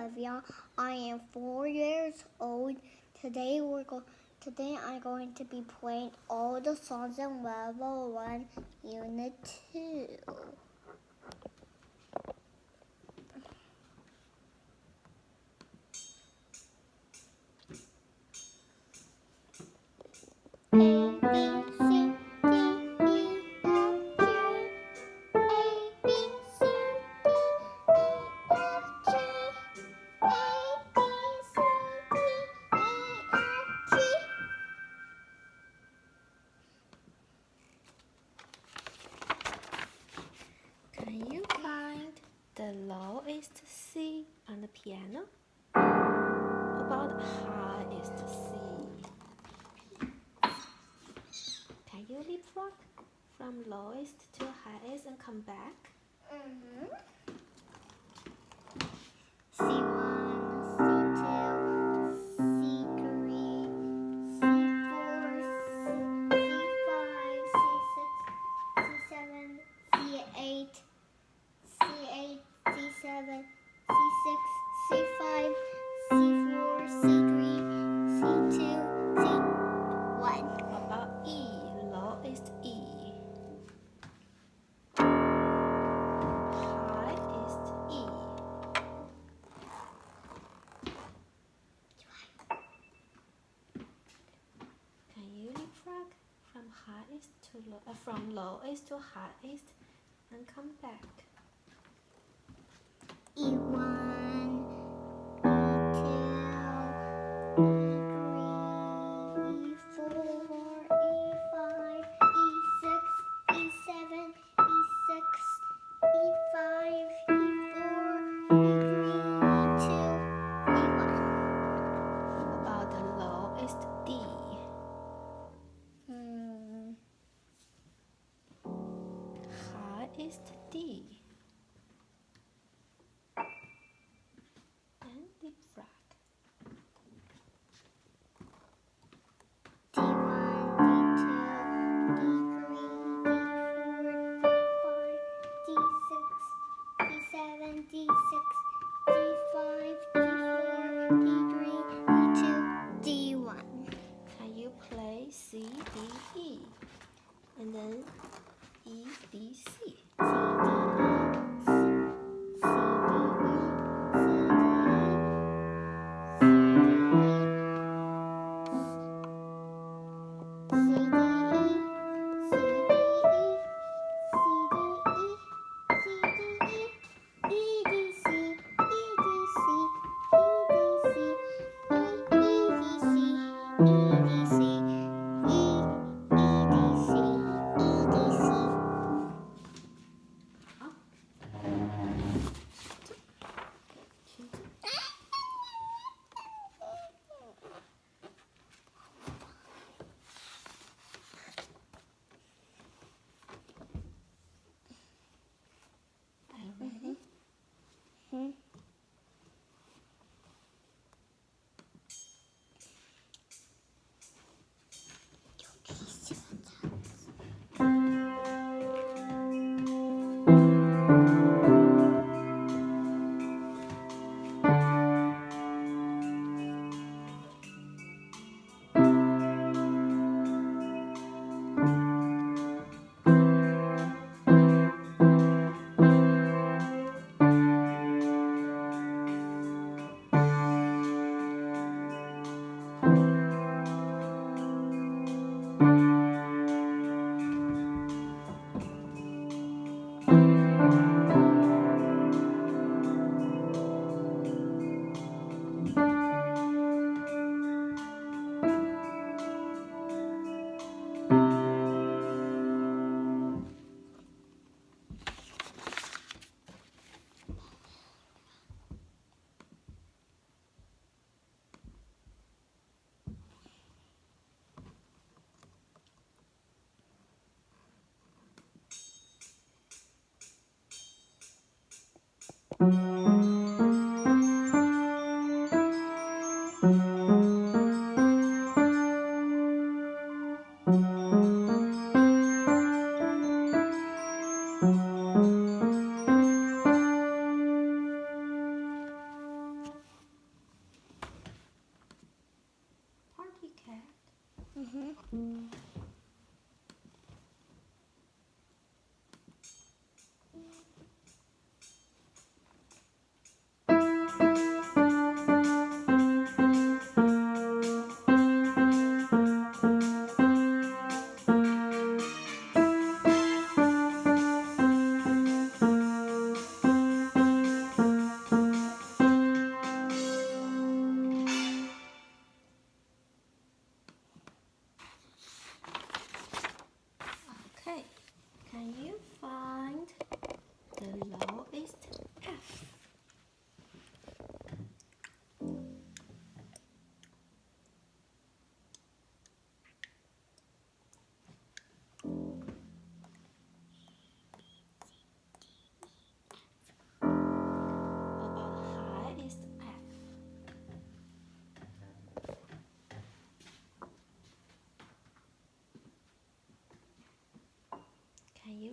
Olivia. I am 4 years old. Today I'm going to be playing all the songs in Level 1, Unit 2. Can you find the lowest C on the piano? About the highest C? Can you leapfrog from lowest to highest and come back? C1, C2, C3, C4, C5, C6, C7, C8, C8, C7, C6, C5, C4, C3, C2, C1. About E, lowest E. Highest E. Can you leapfrog from lowest to highest and come back? E1, E2, E3, E4, E5, E6, E7, E6, E5, E4, E3, E2, E1. About the lowest D. Highest D. And leapfrog. D1, D2, D3, D4, D5, D6, D7, D6, D5, D4, D3, D2, D1. Can you play C, D, E? And then E, B, C. C, D, E, C, D, E, C,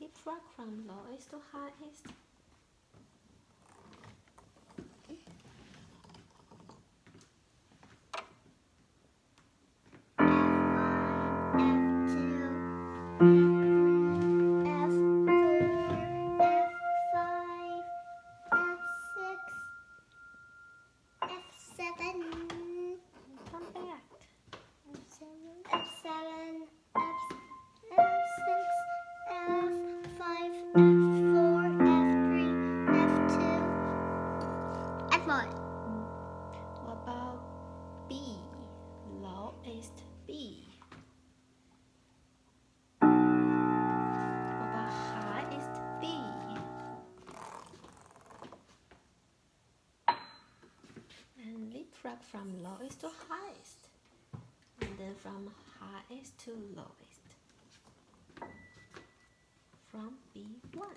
leapfrog from lowest to highest. Come back. F7, F6, F5, F4, F3, F2, F1. What about B? Lowest B. What about highest B? And leapfrog from lowest to highest. And then from highest to lowest. From B1.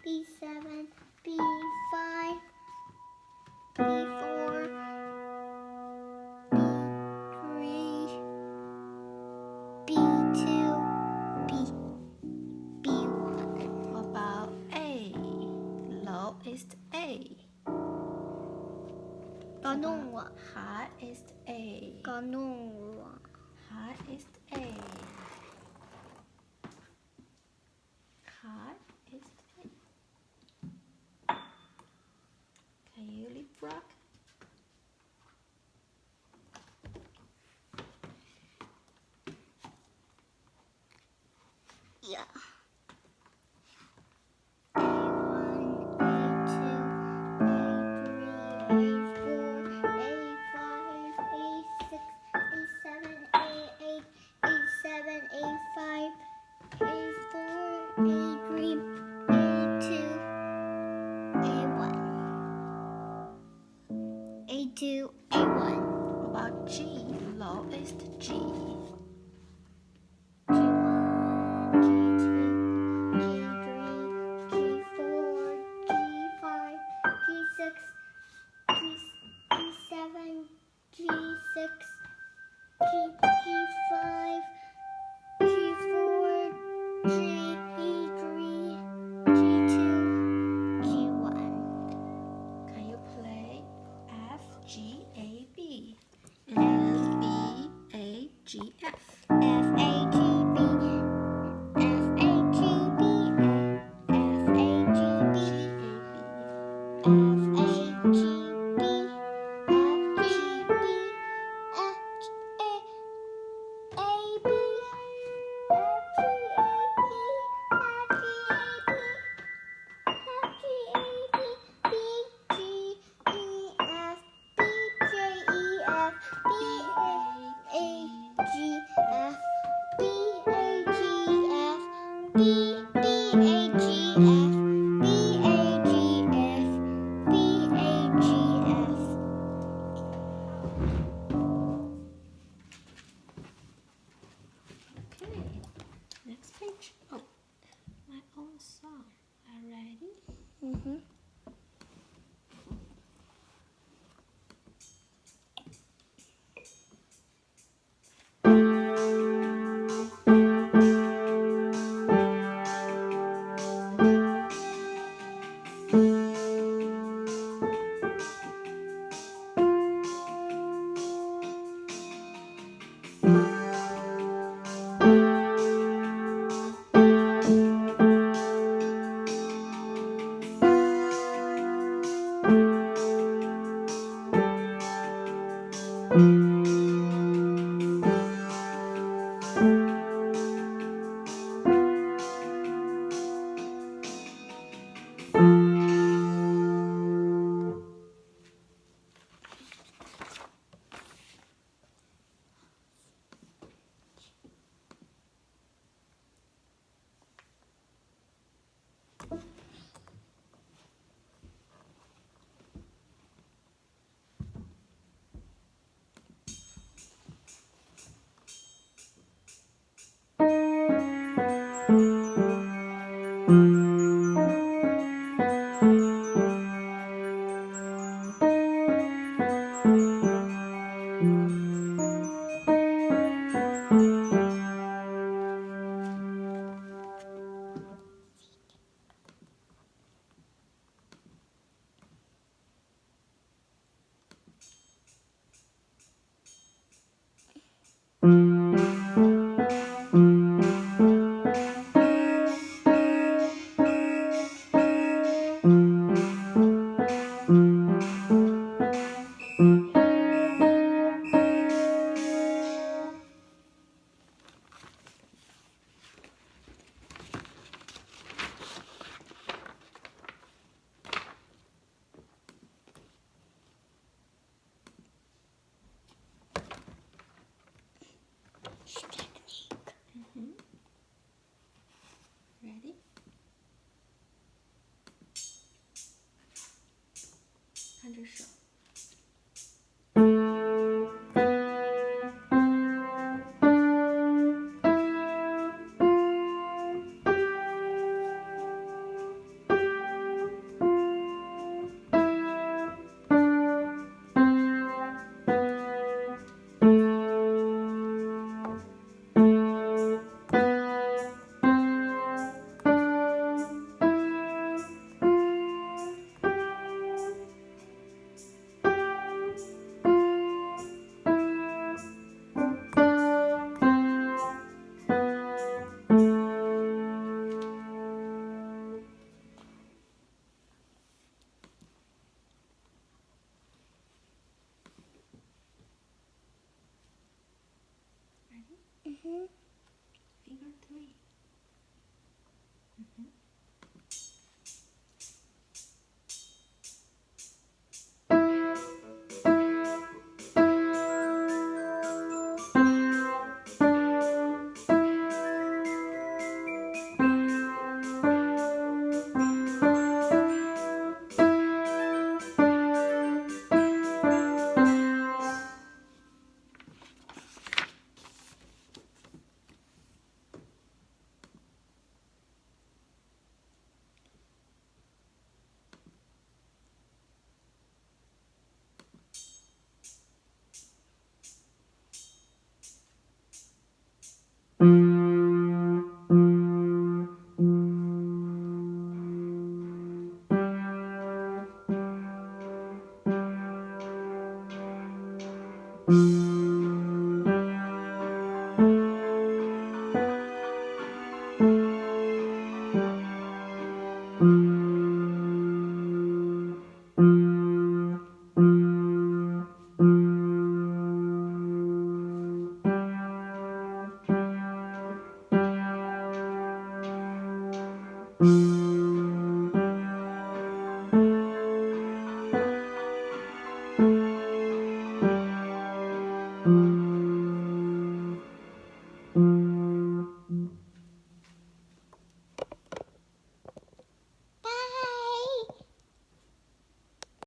B7, B5, B4, B3, B2, B1. What about A? Lowest A. Highest A. Highest A. Highest A. Can you leapfrog? Yeah. A1, A2, A3, A4, A5, A6, A7, A8, A7, A5, A4, A3, A2, A1. A2, A1. What about G? Lowest G. G1, G2, G3, G4, G5, G6, G7, G6, G5, G4, G3, G2, G1. Can you play F, G, A, B? And then B, A, G, F. F, A, G, B, F, A, G, B, F, A, G, B, G, A, B. F, A, G, B, F, G, B, F, A, B, F, G, A, B, F, G, A, B, F, G, A, B, B, G, E, F, B, J, E, F, B, A, G, F, B, A, G, F, B, A, G, F, B, A, G, F, B, A, G, F. Okay, next page. Oh, my own song. Are you ready? 看着手。Mhm. Figure 3.